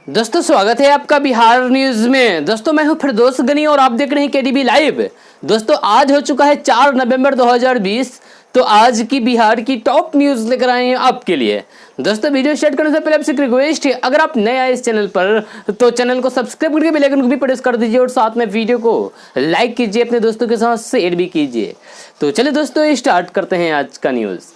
दोस्तों स्वागत है आपका बिहार न्यूज में। दोस्तों मैं हूं फिरदौस गनी और आप देख रहे हैं केडीबी लाइव। दोस्तों आज हो चुका है 4 नवंबर 2020। तो आज की बिहार की टॉप न्यूज लेकर आए हैं आपके लिए। दोस्तों वीडियो स्टार्ट करने से पहले आपसे एक रिक्वेस्ट है, अगर आप नए आए इस चैनल पर तो चैनल को सब्सक्राइब करके बेल आइकन को भी प्रेस कर दीजिए और साथ में वीडियो को लाइक कीजिए, अपने दोस्तों के साथ शेयर भी कीजिए। तो चलिए दोस्तों स्टार्ट करते हैं आज का न्यूज।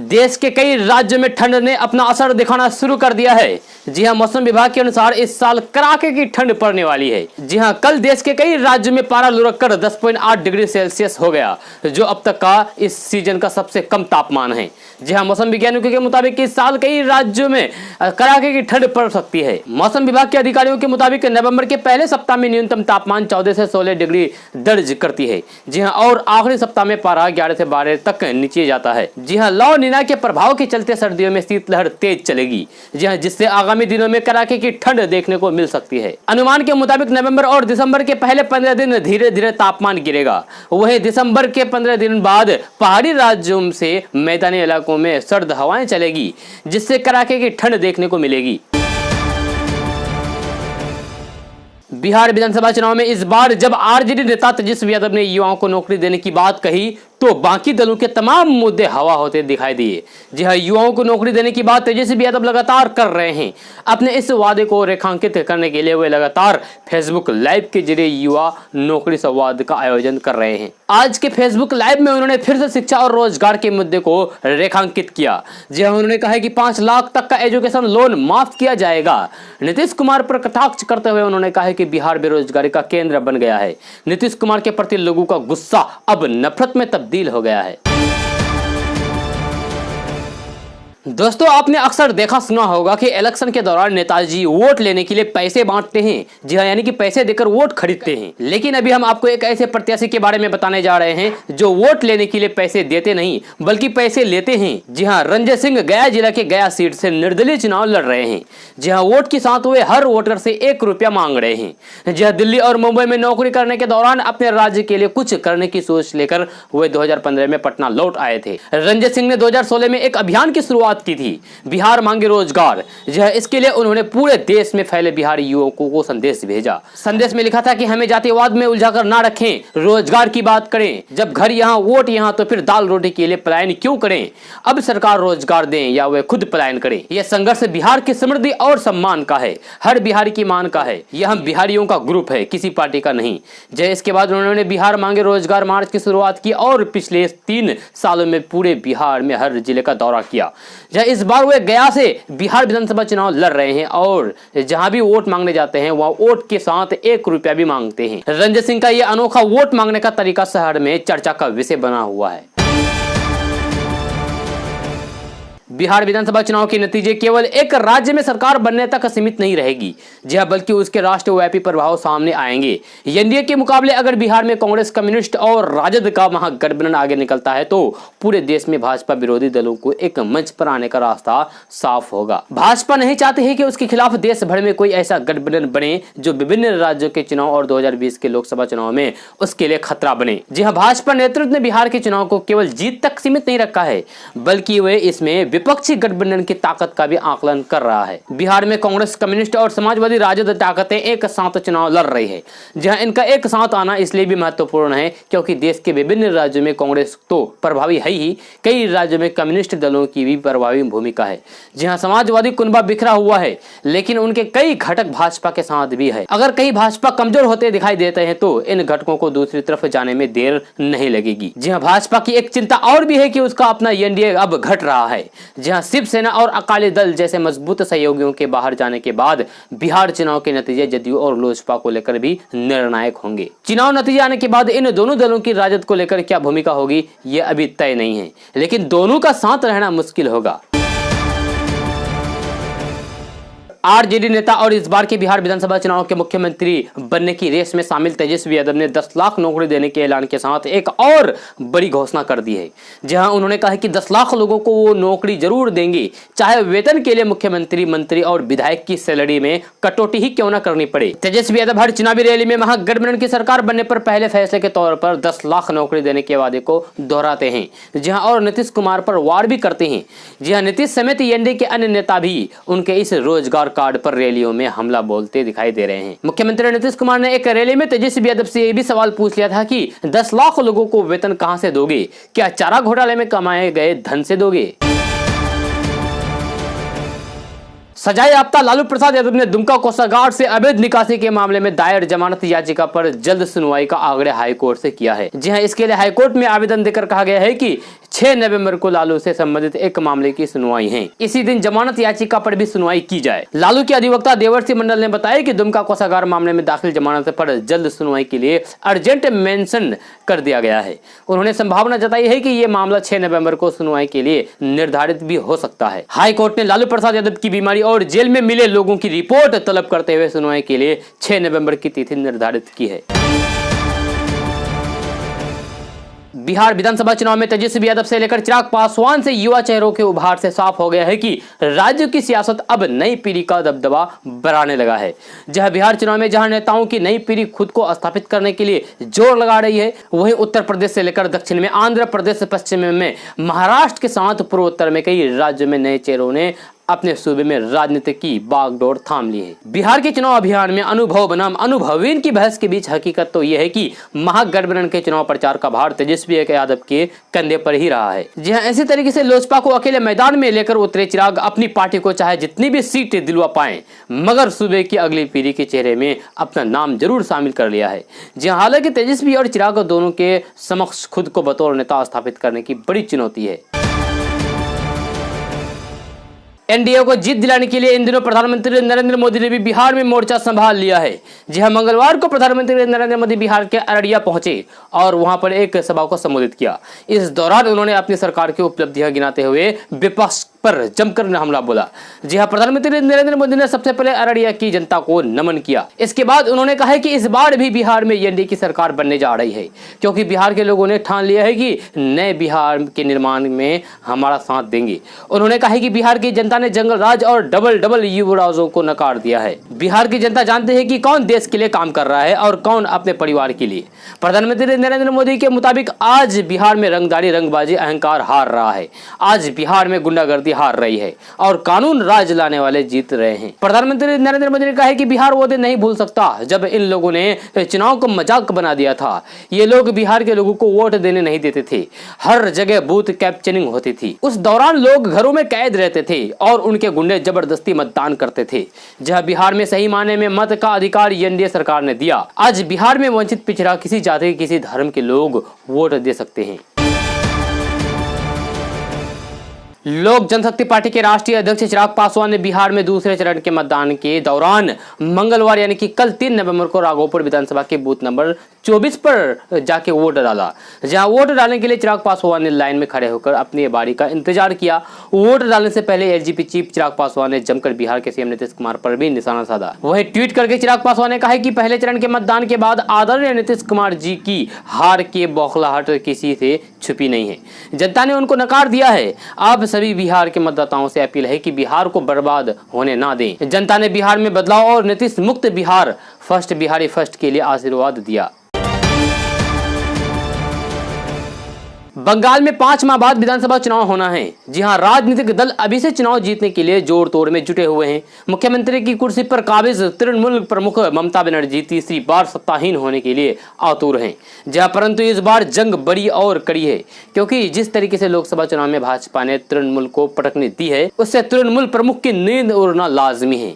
देश के कई राज्यों में ठंड ने अपना असर दिखाना शुरू कर दिया है। जी हां, मौसम विभाग के अनुसार इस साल कड़ाके की ठंड पड़ने वाली है। जी हां, कल देश के कई राज्यों में पारा लुढ़क कर 10.8 डिग्री सेल्सियस हो गया, जो अब तक का इस सीजन का सबसे कम तापमान है। जी हां, मौसम वैज्ञानिकों के मुताबिक इस साल कई राज्यों में कड़ाके की ठंड पड़ सकती है। मौसम विभाग के अधिकारियों के मुताबिक नवंबर के पहले सप्ताह में न्यूनतम तापमान 14 से 16 डिग्री दर्ज करती है। जी हां, और आखिरी सप्ताह में पारा 11 से 12 तक नीचे जाता है। जी हां, ला नीना के प्रभाव के चलते सर्दियों में शीतलहर तेज चलेगी। जी हां, जिससे आगामी दिनों में कड़ाके की ठंड देखने को मिल सकती है। अनुमान के मुताबिक नवंबर और दिसंबर के पहले 15 दिन धीरे धीरे तापमान गिरेगा। वहीं दिसंबर के 15 दिन बाद पहाड़ी राज्यों से मैदानी इलाकों में सर्द हवाएं चलेगी, जिससे कड़ाके की ठंड देखने को मिलेगी। बिहार विधानसभा चुनाव में इस बार जब आरजेडी नेता तेजस्वी यादव ने युवाओं को नौकरी देने की बात कही तो बाकी दलों के तमाम मुद्दे हवा होते दिखाई दिए। जी हां, युवाओं को नौकरी देने की बात तेजस्वी यादव लगातार कर रहे हैं। अपने इस वादे को रेखांकित करने के लिए वे लगातार फेसबुक लाइव के जरिए युवा नौकरी संवाद का आयोजन कर रहे हैं। आज के फेसबुक लाइव में उन्होंने फिर से शिक्षा और रोजगार के मुद्दे को रेखांकित किया। जी हां, उन्होंने कहा कि 5 लाख तक का एजुकेशन लोन माफ किया जाएगा। नीतीश कुमार पर कटाक्ष करते हुए उन्होंने कहा कि बिहार बेरोजगारी का केंद्र बन गया है। नीतीश कुमार के प्रति लोगों का गुस्सा अब नफरत में तब्दील हो गया है। दोस्तों आपने अक्सर देखा सुना होगा कि इलेक्शन के दौरान नेताजी वोट लेने के लिए पैसे बांटते हैं। जी हाँ, यानी कि पैसे देकर वोट खरीदते हैं। लेकिन अभी हम आपको एक ऐसे प्रत्याशी के बारे में बताने जा रहे हैं जो वोट लेने के लिए पैसे देते नहीं बल्कि पैसे लेते हैं। जी हाँ, रंजय सिंह गया जिला के गया सीट से निर्दलीय चुनाव लड़ रहे हैं। जी हाँ, वोट के साथ वे हर वोटर से 1 रुपया मांग रहे हैं। जी हाँ, दिल्ली और मुंबई में नौकरी करने के दौरान अपने राज्य के लिए कुछ करने की सोच लेकर वे 2015 में पटना लौट आए थे। रंजय सिंह ने 2016 में एक अभियान की शुरुआत की थी, बिहार मांगे रोजगार। जो है इसके लिए उन्होंने पूरे देश में फैले बिहारी युवकों को संदेश भेजा। संदेश में लिखा था कि हमें जातिवाद में उलझाकर ना रखें, रोजगार की बात करें। जब घर यहाँ वोट यहाँ तो फिर दाल रोटी के लिए पलायन क्यों करें। अब सरकार रोजगार दें या वे खुद पलायन करें। यह संघर्ष बिहार की समृद्धि और सम्मान का है, हर बिहारी की मान का है। यह हम बिहारियों का ग्रुप है, किसी पार्टी का नहीं। जय इसके बाद उन्होंने बिहार मांगे रोजगार मार्च की शुरुआत की और पिछले 3 सालों में पूरे बिहार में हर जिले का दौरा किया। इस बार वे गया से बिहार विधानसभा चुनाव लड़ रहे हैं और जहां भी वोट मांगने जाते हैं वहां वोट के साथ 1 रुपया भी मांगते हैं। रंजय सिंह का यह अनोखा वोट मांगने का तरीका शहर में चर्चा का विषय बना हुआ है। बिहार विधानसभा चुनाव के नतीजे केवल एक राज्य में सरकार बनने तक सीमित नहीं रहेगी। जी हां, बल्कि उसके राष्ट्रव्यापी प्रभाव सामने आएंगे। एनडीए के मुकाबले अगर बिहार में कांग्रेस, कम्युनिस्ट और राजद का महागठबंधन आगे निकलता है तो पूरे देश में भाजपा विरोधी दलों को एक मंच पर आने का रास्ता साफ होगा। भाजपा नहीं चाहती है कि उसके खिलाफ देश भर में कोई ऐसा गठबंधन बने जो विभिन्न राज्यों के चुनाव और 2020 के लोकसभा चुनाव में उसके लिए खतरा बने। जी हाँ, भाजपा नेतृत्व ने बिहार के चुनाव को केवल जीत तक सीमित नहीं रखा है, बल्कि वे इसमें विपक्षी गठबंधन की ताकत का भी आकलन कर रहा है। बिहार में कांग्रेस, कम्युनिस्ट और समाजवादी राजद ताकतें एक साथ चुनाव लड़ रही है। जहां इनका एक साथ आना इसलिए भी महत्वपूर्ण है क्योंकि देश के विभिन्न राज्यों में कांग्रेस तो प्रभावी है ही, कई राज्यों में कम्युनिस्ट दलों की भी प्रभावी भूमिका है। जहां समाजवादी कुनबा बिखरा हुआ है लेकिन उनके कई घटक भाजपा के साथ भी है। अगर कहीं भाजपा कमजोर होते दिखाई देते हैं तो इन घटकों को दूसरी तरफ जाने में देर नहीं लगेगी। जी हां, भाजपा की एक चिंता और भी है कि उसका अपना एनडीए अब घट रहा है। जहां शिवसेना और अकाली दल जैसे मजबूत सहयोगियों के बाहर जाने के बाद बिहार चुनाव के नतीजे जदयू और लोजपा को लेकर भी निर्णायक होंगे। चुनाव नतीजे आने के बाद इन दोनों दलों की राजद को लेकर क्या भूमिका होगी ये अभी तय नहीं है, लेकिन दोनों का साथ रहना मुश्किल होगा। आरजेडी नेता और इस बार के बिहार विधानसभा चुनाव के मुख्यमंत्री बनने की रेस में शामिल तेजस्वी यादव ने 10 लाख नौकरी देने के ऐलान के साथ एक और बड़ी घोषणा कर दी है। जहां उन्होंने कहा कि 10 लाख लोगों को वो नौकरी जरूर देंगे, चाहे वेतन के लिए मुख्यमंत्री, मंत्री और विधायक की सैलरी में कटौती ही क्यों न करनी पड़े। तेजस्वी यादव हर चुनावी रैली में महागठबंधन की सरकार बनने पर पहले फैसले के तौर पर 10 लाख नौकरी देने के वादे को दोहराते हैं, जहां और नीतीश कुमार पर वार भी करते हैं। जहां नीतीश समेत एनडीए के अन्य नेता भी उनके इस रोजगार कार्ड पर रैलियों में हमला बोलते दिखाई दे रहे हैं। मुख्यमंत्री नीतीश कुमार ने एक रैली में तेजस्वी यादव से यह भी सवाल पूछ लिया था कि 10 लाख लोगों को वेतन कहां से दोगे, क्या चारा घोटाले में कमाए गए धन से दोगे। सजाए याफ्ता लालू प्रसाद यादव ने दुमका कोषागार से अवैध निकासी के मामले में दायर जमानत याचिका पर जल्द सुनवाई का आग्रह हाईकोर्ट से किया है। जी हां, इसके लिए हाईकोर्ट में आवेदन देकर कहा गया है कि 6 नवंबर को लालू से संबंधित एक मामले की सुनवाई है। इसी दिन जमानत याचिका पर भी सुनवाई की जाए। लालू के अधिवक्ता देवर्षि मंडल ने बताया कि दुमका कोषागार मामले में दाखिल जमानत पर जल्द सुनवाई के लिए अर्जेंट मेंशन कर दिया गया है। उन्होंने संभावना जताई है कि यह मामला 6 नवंबर को सुनवाई के लिए निर्धारित भी हो सकता है। हाईकोर्ट ने लालू प्रसाद यादव की बीमारी और जेल में मिले लोगों की रिपोर्ट तलब करते हुए सुनवाई के लिए 6 नवंबर की तिथि निर्धारित की है। बिहार विधानसभा चुनाव में तेजस्वी यादव से लेकर चिराग पासवान से युवा चेहरों के उभार से साफ हो गया है कि राज्य की सियासत अब नई पीढ़ी का दबदबा बढ़ाने लगा है। जहां बिहार चुनाव में जहां नेताओं की नई पीढ़ी खुद को स्थापित करने के लिए जोर लगा रही है, वहीं उत्तर प्रदेश से लेकर दक्षिण में आंध्र प्रदेश, पश्चिम में महाराष्ट्र के साथ पूर्वोत्तर में कई राज्यों में नए चेहरों ने अपने सूबे में राजनीति की बागडोर थाम ली है। बिहार के चुनाव अभियान में अनुभव बनाम अनुभवीन की बहस के बीच हकीकत तो यह है कि महागठबंधन के चुनाव प्रचार का भार तेजस्वी यादव के कंधे पर ही रहा है। जी हां, इसी तरीके से लोजपा को अकेले मैदान में लेकर उतरे चिराग अपनी पार्टी को चाहे जितनी भी सीटें दिलवा पाए, मगर सूबे की अगली पीढ़ी के चेहरे में अपना नाम जरूर शामिल कर लिया है। जी हां, हालांकि तेजस्वी और चिराग दोनों के समक्ष खुद को बतौर नेता स्थापित करने की बड़ी चुनौती है। एनडीए को जीत दिलाने के लिए इन दिनों प्रधानमंत्री नरेंद्र मोदी ने भी बिहार में मोर्चा संभाल लिया है। जी हां, मंगलवार को प्रधानमंत्री नरेंद्र मोदी बिहार के अररिया पहुंचे और वहां पर एक सभा को संबोधित किया। इस दौरान उन्होंने अपनी सरकार की उपलब्धियां गिनाते हुए विपक्ष पर जमकर हमला बोला। जी हां, प्रधानमंत्री नरेंद्र मोदी ने सबसे पहले अररिया की जनता को नमन किया। इसके बाद उन्होंने कहा है कि इस बार भी बिहार में एनडीए की सरकार बनने जा रही है, क्योंकि बिहार के लोगों ने ठान लिया है कि नए बिहार के निर्माण में हमारा साथ देंगे। उन्होंने कहा है कि बिहार की जनता ने जंगल राज और डबल युवराजों को नकार दिया है। बिहार की जनता जानते हैं कि कौन देश के लिए काम कर रहा है और कौन अपने परिवार के लिए। प्रधानमंत्री नरेंद्र मोदी के मुताबिक आज बिहार में रंगदारी, रंगबाजी, अहंकार हार रहा है। आज बिहार में गुंडागर्दी हार रही है और कानून राज लाने वाले जीत रहे हैं। प्रधानमंत्री नरेंद्र मोदी ने कहा है कि बिहार वो दिन नहीं भूल सकता जब इन लोगों ने चुनाव को मजाक बना दिया था। ये लोग बिहार के लोगों को वोट देने नहीं देते थे, हर जगह बूथ कैप्चरिंग होती थी। उस दौरान लोग घरों में कैद रहते थे और उनके गुंडे जबरदस्ती मतदान करते थे। जहां बिहार में सही मायने में मत का अधिकार एनडीए सरकार ने दिया, आज बिहार में वंचित, पिछड़ा, किसी जाति, किसी धर्म के लोग वोट दे सकते हैं। लोक जनशक्ति पार्टी के राष्ट्रीय अध्यक्ष चिराग पासवान ने बिहार में दूसरे चरण के मतदान के दौरान मंगलवार यानी कि कल 3 नवंबर को राघोपुर विधानसभा के बूथ नंबर 24 पर जाके वोट डाला। जहां वोट डालने के लिए चिराग पासवान ने लाइन में खड़े होकर अपनी बारी का इंतजार किया। वोट डालने से पहले एसजीपी चीफ चिराग पासवान ने जमकर बिहार के सीएम नीतीश कुमार पर भी निशाना साधा। वहीं ट्वीट करके चिराग पासवान ने कहा कि पहले चरण के मतदान के बाद आदरणीय नीतीश कुमार जी की हार की बौखलाहट किसी से छुपी नहीं है। जनता ने उनको नकार दिया है। अब सभी बिहार के मतदाताओं से अपील है कि बिहार को बर्बाद होने ना दें। जनता ने बिहार में बदलाव और नीतीश मुक्त बिहार फर्स्ट, बिहारी फर्स्ट के लिए आशीर्वाद दिया। बंगाल में 5 माह बाद विधानसभा चुनाव होना है। जी हां, राजनीतिक दल अभी से चुनाव जीतने के लिए जोर तोड़ में जुटे हुए हैं। मुख्यमंत्री की कुर्सी पर काबिज तृणमूल प्रमुख ममता बनर्जी तीसरी बार सत्ताहीन होने के लिए आतुर हैं। जहां परंतु इस बार जंग बड़ी और कड़ी है, क्योंकि जिस तरीके से लोकसभा चुनाव में भाजपा ने तृणमूल को पटकनी दी है, उससे तृणमूल प्रमुख की नींद उड़ना लाजमी है।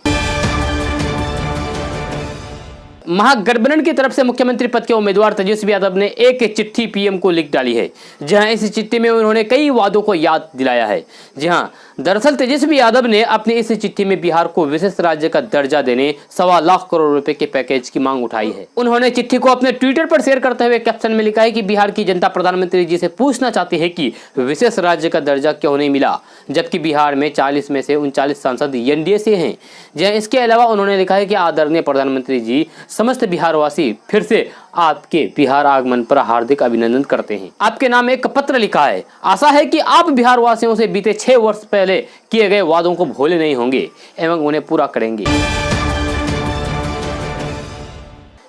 महागठबंधन की तरफ से मुख्यमंत्री पद के उम्मीदवार तेजस्वी यादव ने एक चिट्ठी पीएम को लिख डाली है, जहां इस चिट्ठी में उन्होंने कई वादों को याद दिलाया है। जी हां, दरअसल तेजस्वी यादव ने अपनी इस चिट्ठी में बिहार को विशेष राज्य का दर्जा देने 1.25 लाख करोड़ रुपए के पैकेज की मांग उठाई है। उन्होंने चिट्ठी को अपने ट्विटर पर शेयर करते हुए कैप्शन में लिखा है कि बिहार की जनता प्रधानमंत्री जी से पूछना चाहती है कि विशेष राज्य का दर्जा क्यों नहीं मिला, जबकि बिहार में 40 में से 39 सांसद एनडीए से हैं। जहां इसके अलावा उन्होंने लिखा है कि आदरणीय प्रधानमंत्री जी, समस्त बिहारवासी फिर से आपके बिहार आगमन पर हार्दिक अभिनंदन करते हैं। आपके नाम एक पत्र लिखा है। आशा है कि आप बिहार वासियों से बीते 6 वर्ष पहले किए गए वादों को भूले नहीं होंगे एवं उन्हें पूरा करेंगे।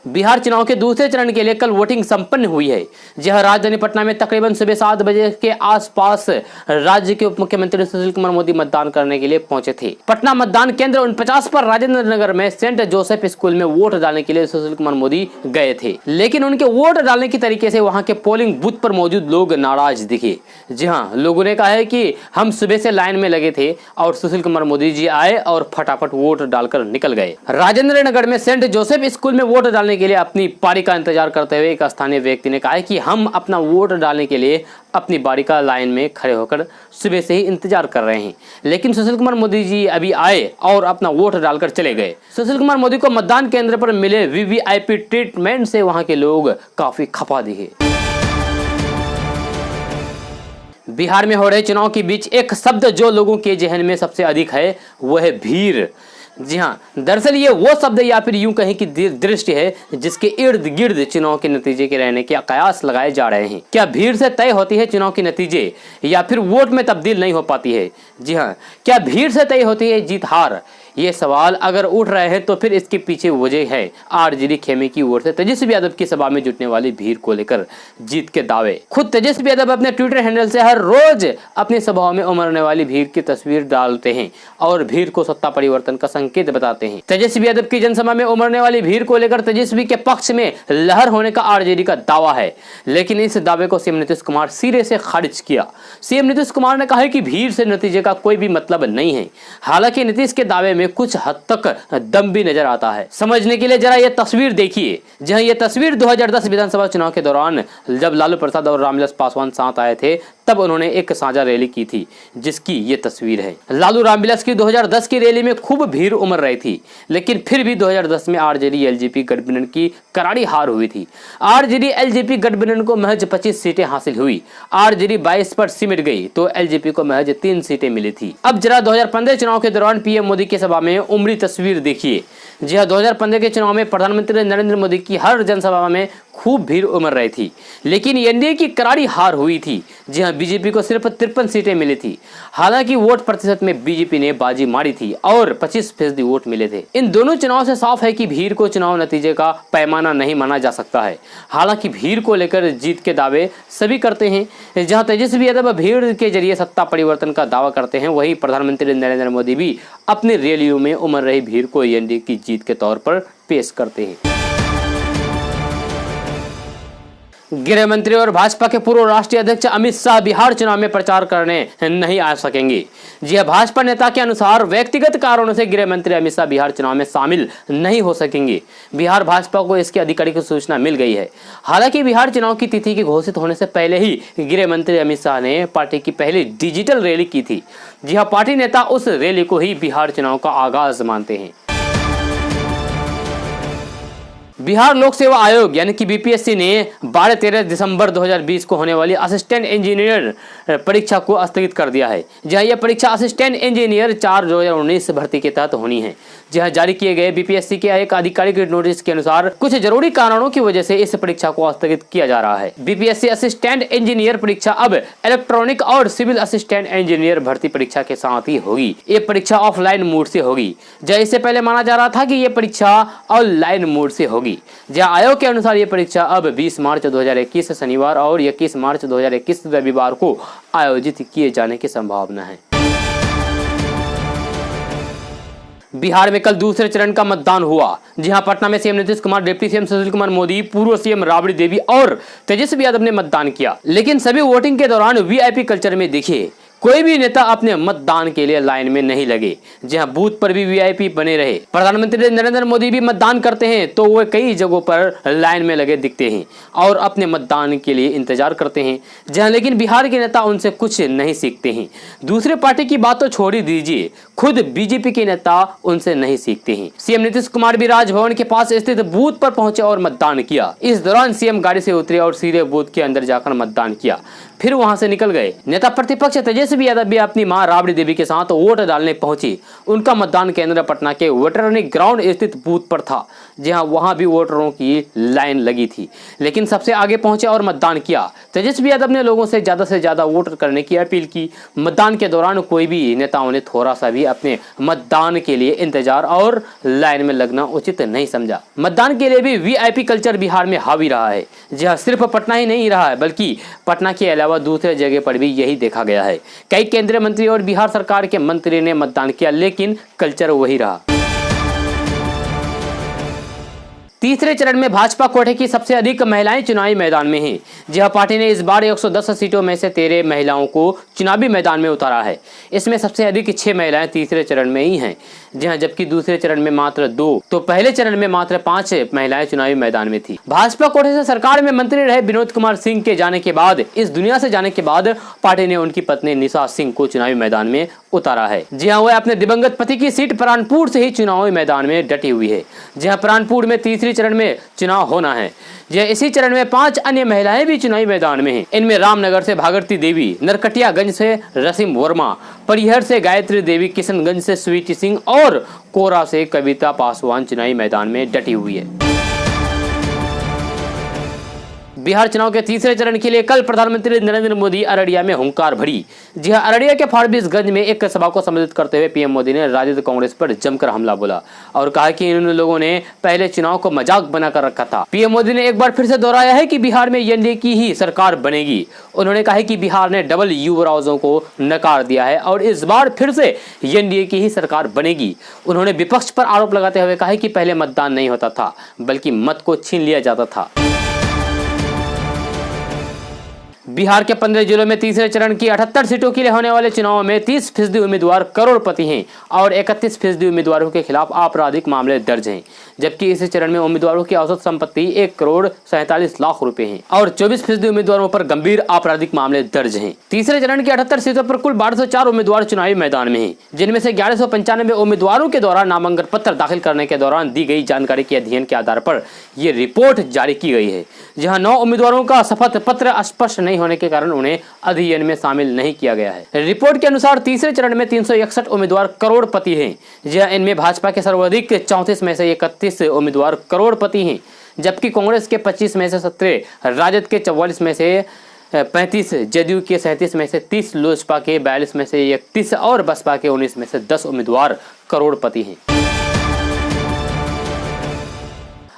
बिहार चुनाव के दूसरे चरण के लिए कल वोटिंग संपन्न हुई है। जहां राजधानी पटना में तकरीबन सुबह 7 बजे के आसपास राज्य के उप मुख्यमंत्री सुशील कुमार मोदी मतदान करने के लिए पहुंचे थे। पटना मतदान केंद्र 49 पर राजेंद्र नगर में सेंट जोसेफ स्कूल में वोट डालने के लिए सुशील कुमार मोदी गए थे, लेकिन उनके वोट डालने की तरीके से वहां के पोलिंग बूथ पर मौजूद लोग नाराज दिखे। जी हाँ, लोगों ने कहा है कि हम सुबह से लाइन में लगे थे और सुशील कुमार मोदी जी आए और फटाफट वोट डालकर निकल गए। राजेंद्र नगर में सेंट जोसेफ स्कूल में वोट डालने के लिए अपनी बारी का इंतजार करते हुए एक स्थानीय व्यक्ति ने कहा है कि हम अपना वोट डालने के लिए अपनी बारी का लाइन में खड़े होकर सुबह से ही इंतजार कर रहे हैं, लेकिन सुशील कुमार मोदी जी अभी आए और अपना वोट डालकर चले गए। सुशील कुमार मोदी को मतदान केंद्र पर मिले वीवीआईपी ट्रीटमेंट से वहां के लोग काफी खफा दिखे। बिहार में हो रहे चुनाव के बीच एक शब्द जो लोगों के जहन में सबसे अधिक है वो है भीड़। जी हाँ, दरअसल ये वो शब्द या फिर यूं कहें कि दृष्टि है जिसके इर्द गिर्द चुनाव के नतीजे के रहने के कयास लगाए जा रहे हैं। क्या भीड़ से तय होती है चुनाव के नतीजे या फिर वोट में तब्दील नहीं हो पाती है? जी हाँ, क्या भीड़ से तय होती है जीत हार? ये सवाल अगर उठ रहे हैं तो फिर इसके पीछे वजह है आरजेडी खेमे की ओर से तेजस्वी यादव की सभा में जुटने वाली भीड़ को लेकर जीत के दावे। खुद तेजस्वी यादव अपने ट्विटर हैंडल से हर रोज अपनी सभाओं में उमड़ने वाली भीड़ की तस्वीर डालते हैं और भीड़ को सत्ता परिवर्तन का संकेत बताते हैं। तेजस्वी यादव की जनसभा में उमड़ने वाली भीड़ को लेकर तेजस्वी के पक्ष में लहर होने का आरजेडी का दावा है, लेकिन इस दावे को सीएम नीतीश कुमार सिरे से खारिज किया। सीएम नीतीश कुमार ने कहा है कि भीड़ से नतीजे का कोई भी मतलब नहीं है। हालांकि नीतीश के दावे में कुछ हद तक दम भी नजर आता है। समझने के लिए जरा ये तस्वीर देखिए। जहां ये तस्वीर 2010 विधानसभा चुनाव के दौरान जब लालू प्रसाद और रामविलास पासवान साथ आए थे तब उन्होंने एक साझा रैली की थी, जिसकी ये तस्वीर है। लालू रामविलास की 2010 की रैली में खूब भीड़ उमड़ रही थी, लेकिन फिर भी 2010 में आरजेडी एलजेपी गठबंधन की करारी हार हुई थी। आरजेडी एलजेपी गठबंधन को महज 25 सीटें हासिल हुई। आरजेडी 22 पर सिमट गई तो एलजेपी को महज 3 सीटें मिली थी। अब जरा 2015 चुनाव के दौरान पीएम मोदी की सभा में उमड़ी तस्वीर देखिए। जी हाँ, 2015 के चुनाव में प्रधानमंत्री नरेंद्र मोदी की हर जनसभा में खूब भीड़ उमड़ रही थी, लेकिन एनडीए की करारी हार हुई थी। जी हाँ, बीजेपी को सिर्फ 53 सीटें मिली थी। हालांकि वोट प्रतिशत में बीजेपी ने बाजी मारी थी और 25% वोट मिले थे। इन दोनों चुनाव से साफ है कि भीड़ को चुनाव नतीजे का पैमाना नहीं माना जा सकता है। हालांकि भीड़ को लेकर जीत के दावे सभी करते हैं। जहां तेजस्वी यादव भीड़ के जरिए सत्ता परिवर्तन का दावा करते हैं, वहीं प्रधानमंत्री नरेंद्र मोदी भी अपनी रैलियों में उमड़ रही भीड़ को एनडीए की जीत के तौर पर पेश करते हैं। गृह मंत्री और भाजपा के पूर्व राष्ट्रीय अध्यक्ष अमित शाह बिहार चुनाव में प्रचार करने नहीं आ सकेंगे। जी भाजपा नेता के अनुसार व्यक्तिगत कारणों से गृह मंत्री अमित शाह बिहार चुनाव में शामिल नहीं हो सकेंगे। बिहार भाजपा को इसकी आधिकारिक सूचना मिल गई है। हालांकि बिहार चुनाव की तिथि के घोषित होने से पहले ही गृह मंत्री अमित शाह ने पार्टी की पहली डिजिटल रैली की थी। जी हाँ, पार्टी नेता उस रैली को ही बिहार चुनाव का आगाज मानते हैं। बिहार लोक सेवा आयोग यानी कि बीपीएससी ने 12-13 दिसंबर 2020 को होने वाली असिस्टेंट इंजीनियर परीक्षा को स्थगित कर दिया है। जहां यह परीक्षा असिस्टेंट इंजीनियर 4/2019 भर्ती के तहत होनी है। जहां जारी किए गए बीपीएससी के एक आधिकारिक नोटिस के अनुसार कुछ जरूरी कारणों की वजह से इस परीक्षा को स्थगित किया जा रहा है। बीपीएससी असिस्टेंट इंजीनियर परीक्षा अब इलेक्ट्रॉनिक और सिविल असिस्टेंट इंजीनियर भर्ती परीक्षा के साथ ही होगी। ये परीक्षा ऑफलाइन मोड से होगी। जहां इससे पहले माना जा रहा था कि ये परीक्षा ऑनलाइन मोड से होगी। जहां आयोग के अनुसार ये परीक्षा अब 20 मार्च 2021 शनिवार और 21 मार्च 2021 रविवार को आयोजित किए जाने की संभावना है। बिहार में कल दूसरे चरण का मतदान हुआ। जी हां, पटना में CM Nitish Kumar, deputy CM Sushil Kumar Modi, पूर्व सीएम राबड़ी देवी और तेजस्वी यादव ने मतदान किया। लेकिन सभी वोटिंग के दौरान वीआईपी कल्चर में देखिए कोई भी नेता अपने मतदान के लिए लाइन में नहीं लगे। जहां बूथ पर भी वीआईपी बने रहे। प्रधानमंत्री नरेंद्र मोदी भी मतदान करते हैं तो वे कई जगहों पर लाइन में लगे दिखते हैं और अपने मतदान के लिए इंतजार करते हैं। जहां लेकिन बिहार के नेता उनसे कुछ नहीं सीखते हैं। दूसरे पार्टी की बात तो छोड़ ही दीजिए, खुद बीजेपी के नेता उनसे नहीं सीखते हैं। सीएम नीतीश कुमार भी राजभवन के पास स्थित बूथ पर पहुंचे और मतदान किया। इस दौरान सीएम गाड़ी से उतरे और सीधे बूथ के अंदर जाकर मतदान किया, फिर वहां से निकल गए। नेता प्रतिपक्ष तेजस्वी यादव भी अपनी मां राबड़ी देवी के साथ वोट डालने पहुंची। उनका मतदान केंद्र पटना के वेटरनी ग्राउंड स्थित बूथ पर था, जहां वहां भी वोटरों की लाइन लगी थी, लेकिन सबसे आगे पहुंचे और मतदान किया। तेजस्वी यादव ने लोगों से ज्यादा वोट करने की अपील की। मतदान के दौरान कोई भी नेताओं ने थोड़ा सा भी अपने मतदान के लिए इंतजार और लाइन में लगना उचित नहीं समझा। मतदान के लिए भी वीआईपी कल्चर बिहार में हावी रहा है। जहां सिर्फ पटना ही नहीं रहा है, बल्कि पटना के अलावा दूसरे जगह पर भी यही देखा गया है। कई केंद्रीय मंत्री और बिहार सरकार के मंत्री ने मतदान किया, लेकिन कल्चर वही रहा। तीसरे चरण में भाजपा कोटे की सबसे अधिक महिलाएं चुनावी मैदान में हैं। जहां पार्टी ने इस बार 110 सीटों में से 13 महिलाओं को चुनावी मैदान में उतारा है। इसमें सबसे अधिक 6 महिलाएं तीसरे चरण में ही हैं, जहां जबकि दूसरे चरण में मात्र 2 तो पहले चरण में मात्र 5 महिलाएं चुनावी मैदान में थी। भाजपा कोटे से सरकार में मंत्री रहे विनोद कुमार सिंह के जाने के बाद, इस दुनिया से जाने के बाद पार्टी ने उनकी पत्नी निशा सिंह को चुनावी मैदान में उतारा है। जहां वह अपने दिवंगत पति की सीट प्राणपुर से ही चुनावी मैदान में डटी हुई है। जहां प्राणपुर में तीसरी चरण में चुनाव होना है। जहां इसी चरण में 5 अन्य महिलाएं भी चुनावी मैदान में हैं। इनमें रामनगर से भागीरथी देवी, नरकटियागंज से रसीम वर्मा, परिहर से गायत्री देवी, किशनगंज से स्वीटी सिंह और कोरा से कविता पासवान चुनावी मैदान में डटी हुई है। बिहार चुनाव के तीसरे चरण के लिए कल प्रधानमंत्री नरेंद्र मोदी अररिया में हुंकार भरी। जी हां, अररिया के फारबिसगंज में एक सभा को संबोधित करते हुए पीएम मोदी ने राजद कांग्रेस पर जमकर हमला बोला और कहा कि इन लोगों ने पहले चुनाव को मजाक बनाकर रखा था। पीएम मोदी ने एक बार फिर से दोहराया है कि बिहार में एनडीए की ही सरकार बनेगी। उन्होंने कहा कि बिहार ने डबल युवराजों को नकार दिया है और इस बार फिर से एनडीए की ही सरकार बनेगी। उन्होंने विपक्ष पर आरोप लगाते हुए कहा कि पहले मतदान नहीं होता था, बल्कि मत को छीन लिया जाता था। बिहार के 15 जिलों में तीसरे चरण की 78 सीटों के लिए होने वाले चुनाव में 30% उम्मीदवार करोड़पति हैं और 31% उम्मीदवारों के खिलाफ आपराधिक मामले दर्ज हैं। जबकि इस चरण में उम्मीदवारों की औसत संपत्ति 1,47,00,000 रुपए है और 24% उम्मीदवारों पर गंभीर आपराधिक मामले दर्ज हैं। तीसरे चरण की 78 सीटों पर कुल 1204 उम्मीदवार चुनावी मैदान में हैं, जिनमें से 1195 उम्मीदवारों के द्वारा नामांकन पत्र दाखिल करने के दौरान दी गई जानकारी के अध्ययन के आधार पर ये रिपोर्ट जारी की गई है। जहां 9 उम्मीदवारों का शपथ पत्र स्पष्ट नहीं होने के कारण उन्हें अध्ययन में शामिल नहीं किया गया है। रिपोर्ट के अनुसार तीसरे चरण में 361 उम्मीदवार करोड़पति हैं। जहां इनमें भाजपा के सर्वाधिक 34 में से 31 उम्मीदवार करोड़पति हैं, जबकि कांग्रेस के 25 में से 17, राजद के 44 में से 35, जदयू के 37 में से 30, लोजपा के 42 में से 31 और बसपा के 19 में से 10 उम्मीदवार करोड़पति हैं।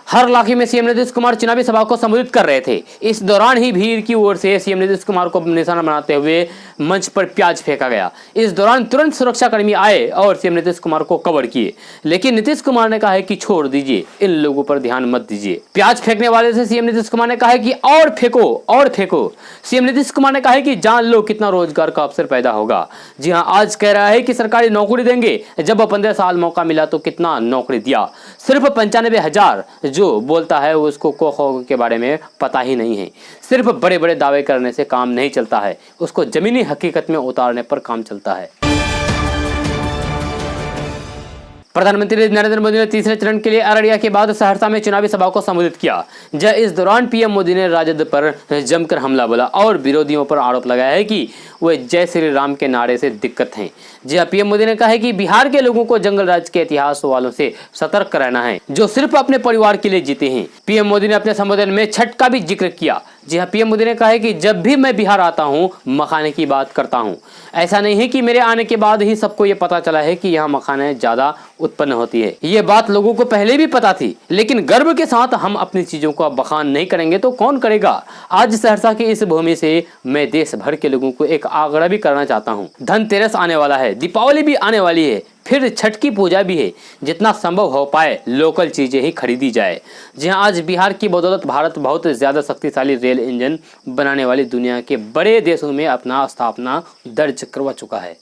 हर इलाके में सीएम नीतीश कुमार चुनावी सभा को संबोधित कर रहे थे। इस दौरान ही भीड़ की ओर से सीएम नीतीश कुमार को निशाना बनाते हुए मंच पर प्याज फेंका गया। इस दौरान तुरंत सुरक्षाकर्मी आए और सीएम नीतीश कुमार को कवर किए, लेकिन नीतीश कुमार ने कहा है कि छोड़ दीजिए, इन लोगों पर ध्यान मत दीजिए। प्याज फेंकने वाले से सीएम नीतीश कुमार ने कहा है कि और फेंको और फेंको। सीएम नीतीश कुमार ने कहा है कि जान लो कितना रोजगार का अवसर पैदा होगा। जी हाँ, आज कह रहा है कि सरकारी नौकरी देंगे, जब 15 साल मौका मिला तो कितना नौकरी दिया, सिर्फ 95,000। जो बोलता है उसको खो के बारे में पता ही नहीं है। सिर्फ बड़े बड़े दावे करने से काम नहीं चलता है, उसको जमीनी हकीकत में उतारने पर काम चलता है। प्रधानमंत्री नरेंद्र मोदी ने तीसरे चरण के लिए अररिया के बाद सहरसा में चुनावी सभा को संबोधित किया। इस दौरान पीएम मोदी ने राजद पर जमकर हमला बोला और विरोधियों पर आरोप लगाया है कि वे जय श्री राम के नारे से दिक्कत हैं। पीएम मोदी ने कहा है कि बिहार के लोगों को जंगल राज के इतिहास वालों से सतर्क रहना है, जो सिर्फ अपने परिवार के लिए जीते हैं। पीएम मोदी ने अपने संबोधन में छठ का भी जिक्र किया। पीएम मोदी ने कहा है कि जब भी मैं बिहार आता हूं, मखाने की बात करता हूं। ऐसा नहीं है कि मेरे आने के बाद ही सबको ये पता चला है कि यहाँ मखाने ज्यादा उत्पन्न होती है। ये बात लोगों को पहले भी पता थी, लेकिन गर्व के साथ हम अपनी चीजों को बखान नहीं करेंगे तो कौन करेगा। आज सहरसा की इस भूमि से मैं देश भर के लोगों को एक आग्रह भी करना चाहता हूँ। धनतेरस आने वाला है, दीपावली भी आने वाली है, फिर छठ की पूजा भी है। जितना संभव हो पाए लोकल चीजें ही खरीदी जाए। जी हाँ, आज बिहार की बदौलत भारत बहुत ज्यादा शक्तिशाली रेल इंजन बनाने वाली दुनिया के बड़े देशों में अपना स्थापना दर्ज करवा चुका है।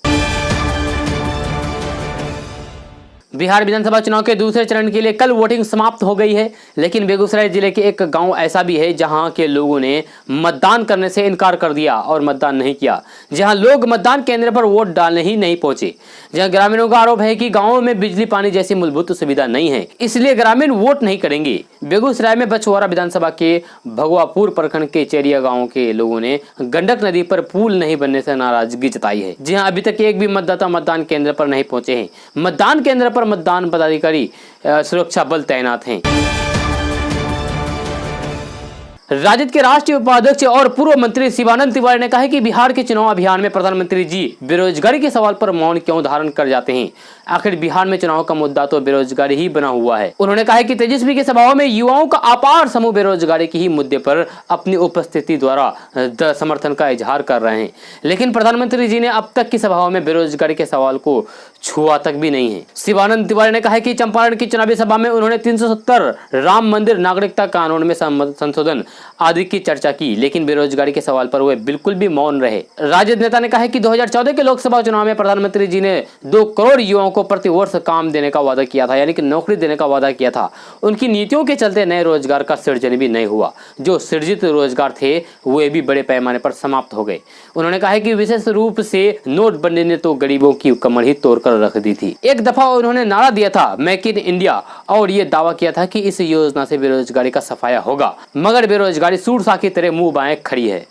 बिहार विधानसभा चुनाव के दूसरे चरण के लिए कल वोटिंग समाप्त हो गई है, लेकिन बेगूसराय जिले के एक गांव ऐसा भी है जहां के लोगों ने मतदान करने से इनकार कर दिया और मतदान नहीं किया। जहां लोग मतदान केंद्र पर वोट डालने ही नहीं पहुंचे। जहां ग्रामीणों का आरोप है कि गांवों में बिजली पानी जैसी मूलभूत सुविधा नहीं है, इसलिए ग्रामीण वोट नहीं करेंगे। बेगूसराय में बछवाड़ा विधानसभा के भगवापुर प्रखंड के चेरिया गाँव के लोगों ने गंडक नदी पर पुल नहीं बनने से नाराजगी जताई है। जी हाँ, अभी तक एक भी मतदाता मतदान केंद्र पर नहीं पहुंचे हैं। मतदान केंद्र पर मतदान पदाधिकारी सुरक्षा बल तैनात हैं। राजद के राष्ट्रीय उपाध्यक्ष और पूर्व मंत्री शिवानंद तिवारी ने कहा है कि बिहार के चुनाव अभियान में प्रधानमंत्री जी बेरोजगारी के सवाल पर मौन क्यों धारण कर जाते हैं। आखिर बिहार में चुनाव का मुद्दा तो बेरोजगारी ही बना हुआ है। उन्होंने कहा है कि तेजस्वी की सभाओं में युवाओं का अपार समूह बेरोजगारी की ही मुद्दे पर अपनी उपस्थिति द्वारा समर्थन का इजहार कर रहे हैं, लेकिन प्रधानमंत्री जी ने अब तक की सभाओं में बेरोजगारी के सवाल को छुआ तक भी नहीं है। शिवानंद तिवारी ने कहा है कि चंपारण की चुनावी सभा में उन्होंने 370 राम मंदिर नागरिकता कानून में संशोधन आदि की चर्चा की, लेकिन बेरोजगारी के सवाल पर वे बिल्कुल भी मौन रहे। राजद नेता ने कहा है कि 2014 के लोकसभा चुनाव में प्रधानमंत्री जी ने 2 करोड़ युवाओं को प्रति वर्ष काम देने का वादा किया था, यानी कि नौकरी देने का वादा किया था। उनकी नीतियों के चलते नए रोजगार का सृजन भी नहीं हुआ। जो सृजित रोजगार थे वे भी बड़े पैमाने पर समाप्त हो गए। उन्होंने कहा है कि विशेष रूप से नोटबंदी ने तो गरीबों की कमर ही तोड़कर रख दी थी। एक दफा उन्होंने नारा दिया था मेक इन इंडिया और ये दावा किया था कि इस योजना से बेरोजगारी का सफाया होगा, मगर बेरोजगारी सूरसा की तरह मुंह बाएं खड़ी है।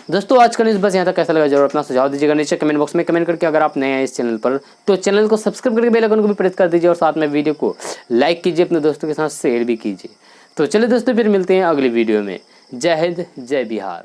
दोस्तों, आज का न्यूज़ बस यहाँ तक। कैसा लगा जरूर अपना सुझाव दीजिएगा नीचे कमेंट बॉक्स में कमेंट करके। अगर आप नए हैं इस चैनल पर तो चैनल को सब्सक्राइब करके बेल आइकन को भी प्रेस कर दीजिए और साथ में वीडियो को लाइक कीजिए, अपने दोस्तों के साथ शेयर भी कीजिए। तो चलिए दोस्तों, फिर मिलते हैं अगली वीडियो में। जय हिंद, जय बिहार।